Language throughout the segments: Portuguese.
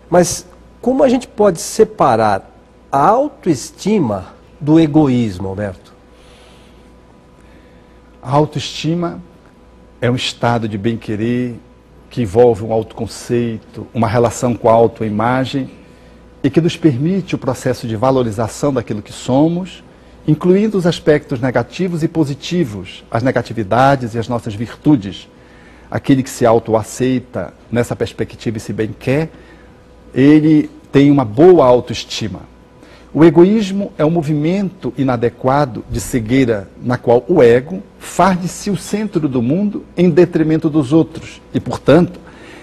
Mas como a gente pode separar a autoestima do egoísmo, Alberto? A autoestima é um estado de bem-querer que envolve um autoconceito, uma relação com a autoimagem e que nos permite o processo de valorização daquilo que somos, incluindo os aspectos negativos e positivos, as negatividades e as nossas virtudes. Aquele que se autoaceita nessa perspectiva e se bem quer, ele tem uma boa autoestima. O egoísmo é um movimento inadequado de cegueira na qual o ego faz de si o centro do mundo em detrimento dos outros e, portanto,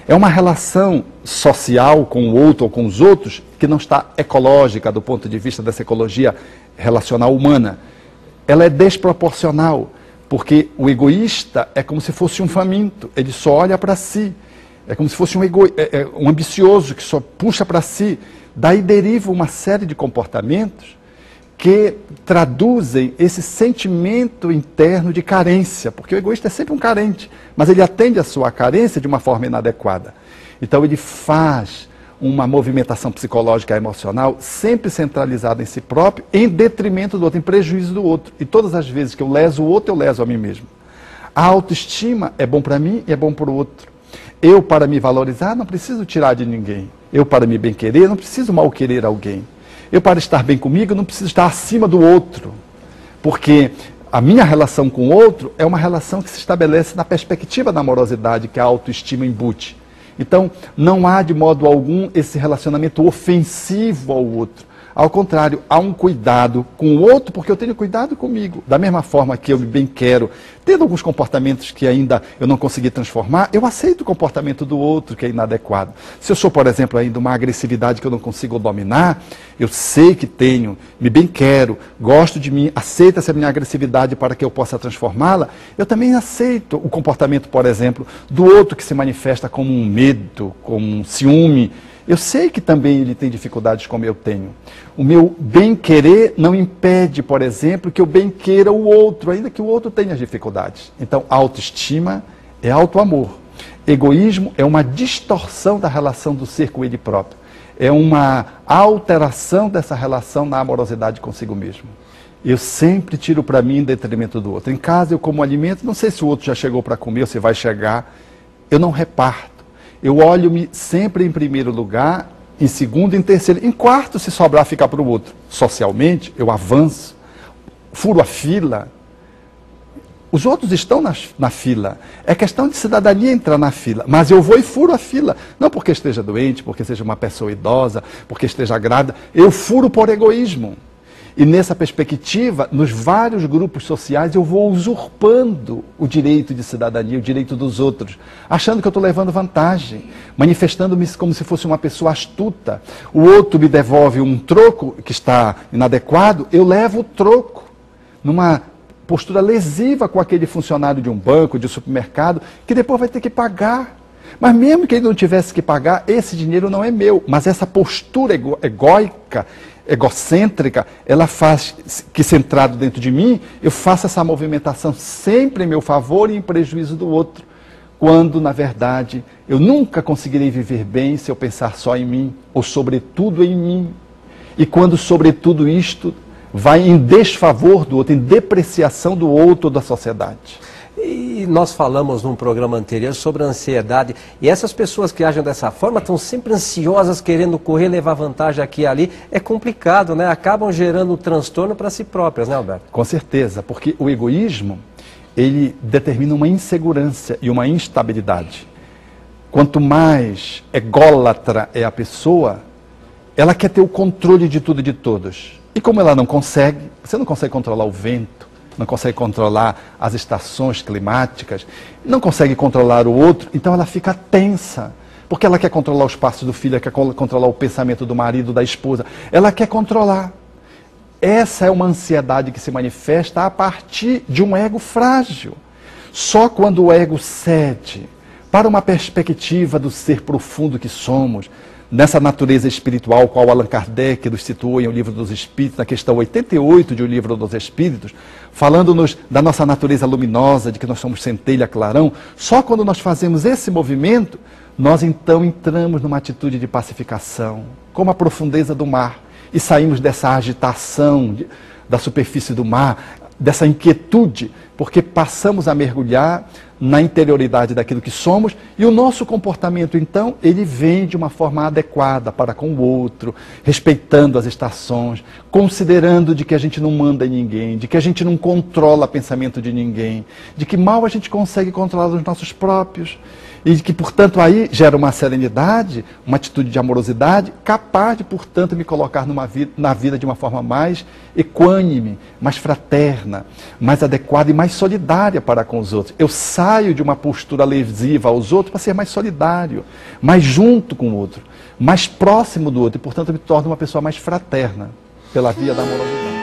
é uma relação social com o outro ou com os outros que não está ecológica do ponto de vista dessa ecologia relacional humana. Ela é desproporcional, porque o egoísta é como se fosse um faminto, ele só olha para si. É como se fosse um ambicioso que só puxa para si. Daí deriva uma série de comportamentos que traduzem esse sentimento interno de carência, porque o egoísta é sempre um carente, mas ele atende a sua carência de uma forma inadequada. Então ele faz uma movimentação psicológica e emocional sempre centralizada em si próprio, em detrimento do outro, em prejuízo do outro. E todas as vezes que eu leso o outro, eu leso a mim mesmo. A autoestima é bom para mim e é bom para o outro. Eu, para me valorizar, não preciso tirar de ninguém. Eu, para me bem-querer, não preciso mal-querer alguém. Eu, para estar bem comigo, não preciso estar acima do outro. Porque a minha relação com o outro é uma relação que se estabelece na perspectiva da amorosidade que a autoestima embute. Então, não há de modo algum esse relacionamento ofensivo ao outro. Ao contrário, há um cuidado com o outro, porque eu tenho cuidado comigo. Da mesma forma que eu me bem quero, tendo alguns comportamentos que ainda eu não consegui transformar, eu aceito o comportamento do outro que é inadequado. Se eu sou, por exemplo, ainda uma agressividade que eu não consigo dominar, eu sei que tenho, me bem quero, gosto de mim, aceito essa minha agressividade para que eu possa transformá-la, eu também aceito o comportamento, por exemplo, do outro que se manifesta como um medo, como um ciúme. Eu sei que também ele tem dificuldades como eu tenho. O meu bem-querer não impede, por exemplo, que eu bem-queira o outro, ainda que o outro tenha dificuldades. Então, autoestima é auto-amor. Egoísmo é uma distorção da relação do ser com ele próprio. É uma alteração dessa relação na amorosidade consigo mesmo. Eu sempre tiro para mim em detrimento do outro. Em casa eu como alimento, não sei se o outro já chegou para comer ou se vai chegar. Eu não reparto. Eu olho-me sempre em primeiro lugar, em segundo, em terceiro. Em quarto, se sobrar, ficar para o outro. Socialmente, eu avanço, furo a fila. Os outros estão na fila. É questão de cidadania entrar na fila. Mas eu vou e furo a fila. Não porque esteja doente, porque seja uma pessoa idosa, porque esteja grávida. Eu furo por egoísmo. E nessa perspectiva, nos vários grupos sociais, eu vou usurpando o direito de cidadania, o direito dos outros, achando que eu estou levando vantagem, manifestando-me como se fosse uma pessoa astuta. O outro me devolve um troco que está inadequado, eu levo o troco, numa postura lesiva com aquele funcionário de um banco, de um supermercado, que depois vai ter que pagar. Mas mesmo que ele não tivesse que pagar, esse dinheiro não é meu. Mas essa postura egóica, egocêntrica, ela faz que, centrado dentro de mim, eu faço essa movimentação sempre em meu favor e em prejuízo do outro. Quando, na verdade, eu nunca conseguirei viver bem se eu pensar só em mim, ou sobretudo em mim. E quando, sobretudo, isto vai em desfavor do outro, em depreciação do outro ou da sociedade. E nós falamos num programa anterior sobre a ansiedade, e essas pessoas que agem dessa forma estão sempre ansiosas, querendo correr, levar vantagem aqui e ali. É complicado, né? Acabam gerando um transtorno para si próprias, né, Alberto? Com certeza, porque o egoísmo, ele determina uma insegurança e uma instabilidade. Quanto mais ególatra é a pessoa, ela quer ter o controle de tudo e de todos. E como ela não consegue, você não consegue controlar o vento, não consegue controlar as estações climáticas, não consegue controlar o outro, então ela fica tensa, porque ela quer controlar os passos do filho, ela quer controlar o pensamento do marido, da esposa, ela quer controlar. Essa é uma ansiedade que se manifesta a partir de um ego frágil. Só quando o ego cede para uma perspectiva do ser profundo que somos, nessa natureza espiritual, qual Allan Kardec nos situou em O Livro dos Espíritos, na questão 88 de O Livro dos Espíritos, falando-nos da nossa natureza luminosa, de que nós somos centelha, clarão, só quando nós fazemos esse movimento, nós então entramos numa atitude de pacificação, como a profundeza do mar, e saímos dessa agitação da superfície do mar, dessa inquietude, porque passamos a mergulhar na interioridade daquilo que somos, e o nosso comportamento, então, ele vem de uma forma adequada para com o outro, respeitando as estações, considerando de que a gente não manda em ninguém, de que a gente não controla o pensamento de ninguém, de que mal a gente consegue controlar os nossos próprios, e que, portanto, aí gera uma serenidade, uma atitude de amorosidade, capaz de, portanto, me colocar na vida de uma forma mais equânime, mais fraterna, mais adequada e mais solidária para com os outros. Eu saio de uma postura lesiva aos outros para ser mais solidário, mais junto com o outro, mais próximo do outro, e, portanto, me torno uma pessoa mais fraterna, pela via da amorosidade.